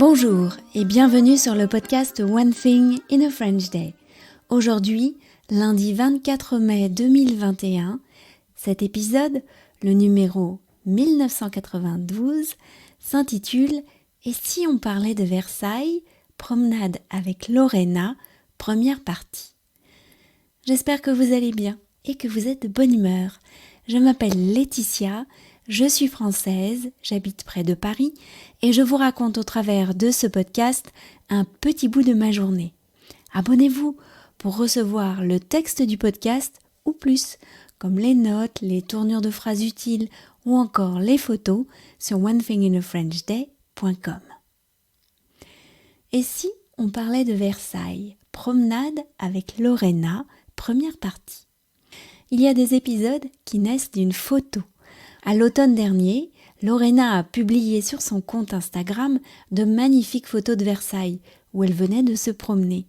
Bonjour et bienvenue sur le podcast One Thing in a French Day. Aujourd'hui, lundi 24 mai 2021, cet épisode, le numéro 1992, s'intitule « Et si on parlait de Versailles, promenade avec Lorena, première partie ». J'espère que vous allez bien et que vous êtes de bonne humeur. Je m'appelle Laetitia, je suis française, j'habite près de Paris et je vous raconte au travers de ce podcast un petit bout de ma journée. Abonnez-vous pour recevoir le texte du podcast ou plus, comme les notes, les tournures de phrases utiles ou encore les photos sur onethinginafrenchday.com. Et si on parlait de Versailles, promenade avec Lorena, première partie. Il y a des épisodes qui naissent d'une photo. À l'automne dernier, Lorena a publié sur son compte Instagram de magnifiques photos de Versailles où elle venait de se promener.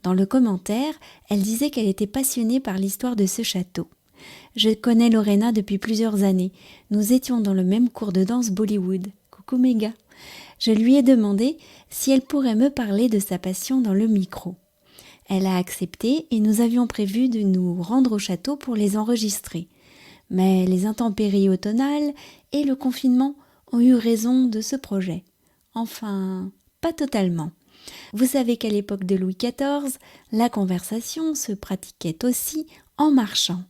Dans le commentaire, elle disait qu'elle était passionnée par l'histoire de ce château. Je connais Lorena depuis plusieurs années. Nous étions dans le même cours de danse Bollywood. Coucou méga. Je lui ai demandé si elle pourrait me parler de sa passion dans le micro. Elle a accepté et nous avions prévu de nous rendre au château pour les enregistrer. Mais les intempéries automnales et le confinement ont eu raison de ce projet. Enfin, pas totalement. Vous savez qu'à l'époque de Louis XIV, la conversation se pratiquait aussi en marchant.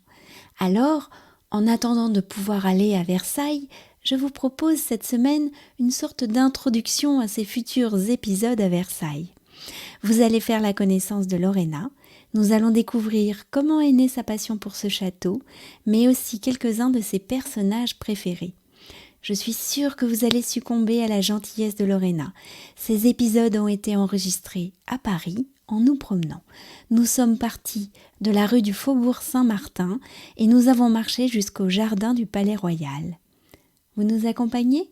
Alors, en attendant de pouvoir aller à Versailles, je vous propose cette semaine une sorte d'introduction à ces futurs épisodes à Versailles. Vous allez faire la connaissance de Lorena. Nous allons découvrir comment est née sa passion pour ce château, mais aussi quelques-uns de ses personnages préférés. Je suis sûre que vous allez succomber à la gentillesse de Lorena. Ces épisodes ont été enregistrés à Paris en nous promenant. Nous sommes partis de la rue du Faubourg Saint-Martin et nous avons marché jusqu'au jardin du Palais Royal. Vous nous accompagnez ?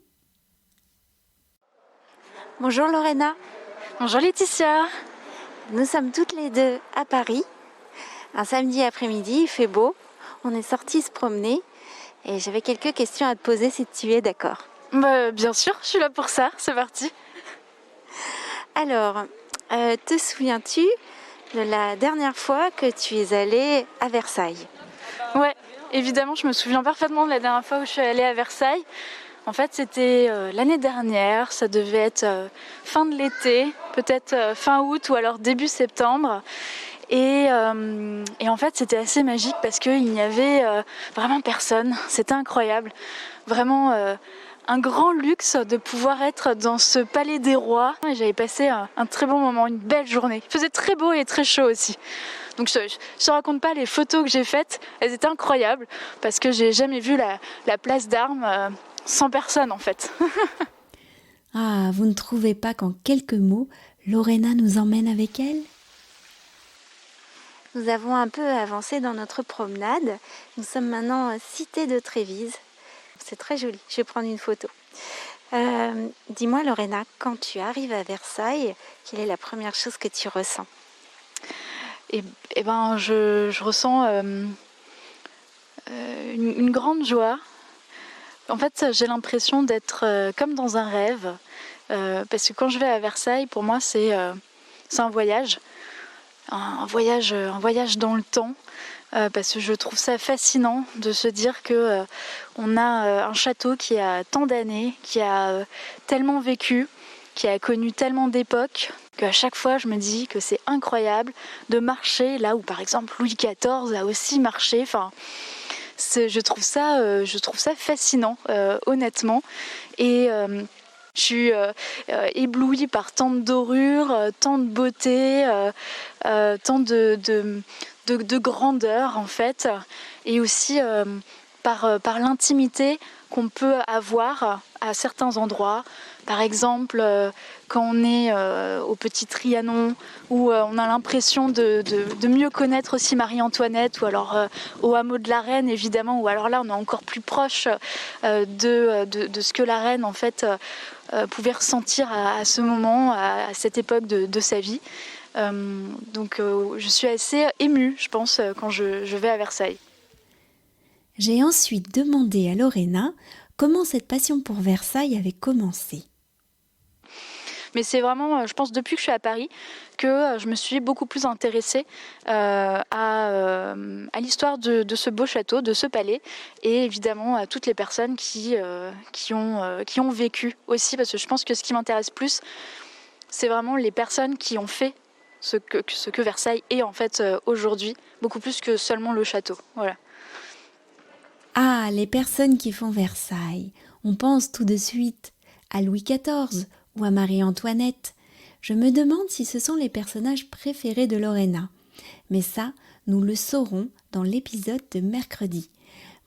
Bonjour Lorena. Bonjour Laetitia. Nous sommes toutes les deux à Paris. Un samedi après-midi, il fait beau. On est sortis se promener et j'avais quelques questions à te poser si tu es d'accord. Bien sûr, je suis là pour ça, c'est parti. Alors, te souviens-tu de la dernière fois que tu es allée à Versailles ? Ouais, évidemment, je me souviens parfaitement de la dernière fois où je suis allée à Versailles. En fait, c'était l'année dernière, ça devait être fin de l'été, peut-être fin août ou alors début septembre. Et en fait, c'était assez magique parce qu'il n'y avait vraiment personne. C'était incroyable. Vraiment un grand luxe de pouvoir être dans ce palais des rois. Et j'avais passé un très bon moment, une belle journée. Il faisait très beau et très chaud aussi. Donc je te raconte pas les photos que j'ai faites. Elles étaient incroyables parce que j'ai jamais vu la place d'Armes sans personne en fait. Ah, vous ne trouvez pas qu'en quelques mots, Lorena nous emmène avec elle ? Nous avons un peu avancé dans notre promenade. Nous sommes maintenant cité de Trévise. C'est très joli. Je vais prendre une photo. Dis-moi Lorena, quand tu arrives à Versailles, quelle est la première chose que tu ressens ? Je ressens une grande joie. En fait, j'ai l'impression d'être comme dans un rêve. Parce que quand je vais à Versailles, pour moi, c'est un voyage. Un voyage dans le temps. Parce que je trouve ça fascinant de se dire que on a un château qui a tant d'années, qui a tellement vécu, qui a connu tellement d'époques, qu'à chaque fois je me dis que c'est incroyable de marcher là où par exemple Louis XIV a aussi marché. Enfin, je trouve ça fascinant, honnêtement. Et je suis éblouie par tant de dorures, tant de beauté, tant de grandeur en fait, et aussi par l'intimité qu'on peut avoir à certains endroits. Par exemple, quand on est au Petit Trianon, où on a l'impression de mieux connaître aussi Marie-Antoinette, ou alors au hameau de la Reine, évidemment, ou alors là, on est encore plus proche de ce que la Reine, en fait, pouvait ressentir à ce moment, à cette époque de sa vie. Donc je suis assez émue, je pense, quand je vais à Versailles. J'ai ensuite demandé à Lorena comment cette passion pour Versailles avait commencé. Mais c'est vraiment, je pense, depuis que je suis à Paris, que je me suis beaucoup plus intéressée à l'histoire de ce beau château, de ce palais, et évidemment à toutes les personnes qui ont vécu aussi, parce que je pense que ce qui m'intéresse plus, c'est vraiment les personnes qui ont fait ce que Versailles est en fait aujourd'hui, beaucoup plus que seulement le château. Voilà. Ah, les personnes qui font Versailles. On pense tout de suite à Louis XIV ou à Marie-Antoinette. Je me demande si ce sont les personnages préférés de Lorena. Mais ça, nous le saurons dans l'épisode de mercredi.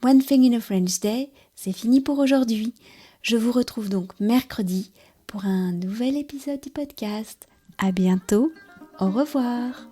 One Thing in a French Day, c'est fini pour aujourd'hui. Je vous retrouve donc mercredi pour un nouvel épisode du podcast. À bientôt, au revoir.